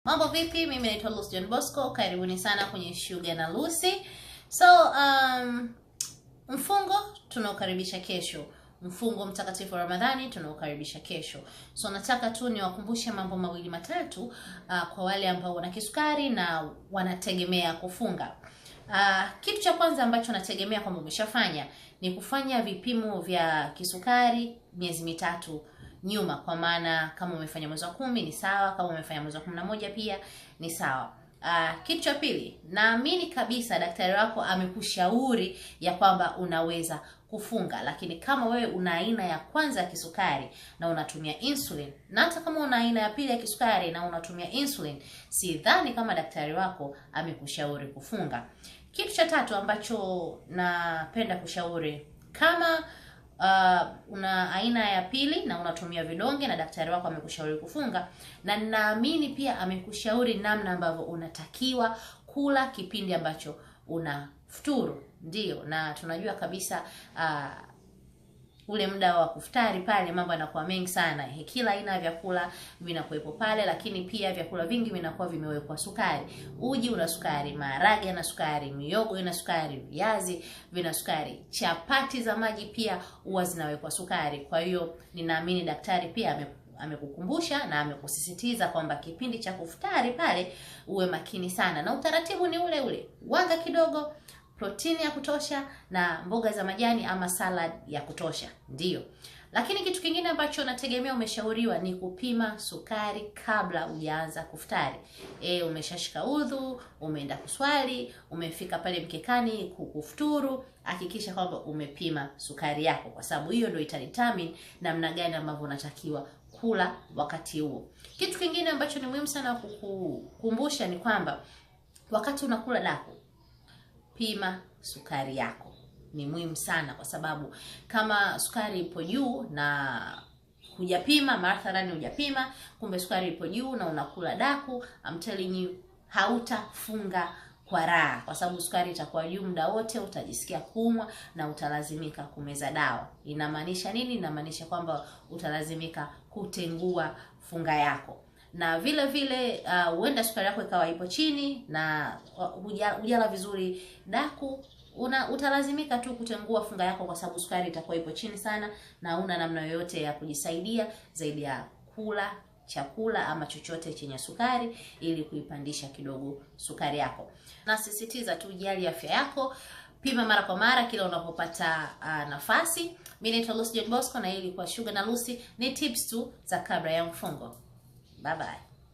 Mambo vipi? Mimi naitwa Lucy John Bosco. Karibuni sana kwenye Sugar na Lucy. So, mfungo tunaokaribisha kesho. Mfungo mtakatifu wa Ramadhani tunaokaribisha kesho. So nataka tu niwakumbushe mambo mawili matatu kwa wale ambao wana kisukari na wanategemea kufunga. Kitu cha kwanza ambacho nategemea kwamba umeshafanya ni kufanya vipimo vya kisukari miezi mitatu nyuma, kwa maana kama umefanya mwezi wa 10 ni sawa, kama umefanya mwezi wa 11 pia ni sawa. Kitu cha pili, naamini kabisa daktari wako amekushauri ya kwamba unaweza kufunga, lakini kama wewe una aina ya kwanza ya kisukari na unatumia insulin, na hata kama una aina ya pili ya kisukari na unatumia insulin, sidhani kama daktari wako amekushauri kufunga. Kitu cha tatu ambacho napenda kushauri, kama una aina ya pili na unatumia vidonge na daktari wako amekushauri kufunga, na naamini pia amekushauri namna ambavyo unatakiwa kula kipindi ambacho unafuturu. Ndio, na tunajua kabisa ule muda wa kufutari pale mambo yanakuwa mengi sana. Kila aina ya vyakula vinakuwepo pale, lakini pia vyakula vingi vinakuwa vimewekwa sukari. Uji una sukari, maharage yana sukari, mihogo ina sukari, viazi vina sukari, chapati za maji pia huwa zinawekwa sukari. Kwa hiyo ninaamini daktari pia amekukumbusha na amekusisitiza kwamba kipindi cha kufutari pale uwe makini sana, na utaratibu ni ule ule: wanga kidogo, protini ya kutosha, na mboga za majani ama salad ya kutosha. Ndio. Lakini kitu kingine ambacho nategemea umeshauriwa ni kupima sukari kabla hujaanza kufutari. Umeshashika udhu, umeenda kuswali, umefika pale mkekani kufuturu, hakikisha kwamba umepima sukari yako, kwa sababu hiyo ndio itadetermine namna gani ambavyo unatakiwa kula wakati huo. Kitu kingine ambacho ni muhimu sana kukumbusha ni kwamba wakati unakula daku, pima sukari yako. Ni muhimu sana, kwa sababu kama sukari ipo juu na hujapima, mathalani hujapima, kumbe sukari ipo juu na unakula daku, I'm telling you, hautafunga kwa raha, kwa sababu sukari itakuwa juu muda wote, utajisikia kuumwa na utalazimika kumeza dawa. Inamaanisha nini? Inamaanisha kwamba utalazimika kutengua funga yako. Na vile vile huenda sukari yako ikawa ipo chini na hujala vizuri daku, utalazimika tu kutengua funga yako, kwa sababu sukari itakuwa ipo chini sana na huna namna yoyote ya kujisaidia zaidi ya kula chakula ama chochote chenye sukari ili kuipandisha kidogo sukari yako. Nasisitiza tu jali afya yako, pima mara kwa mara kila unapopata nafasi. Mimi naitwa Lucy John Bosco na hii ilikuwa Sugar na Lucy, ni tips tu za kabla ya mfungo. Bye bye.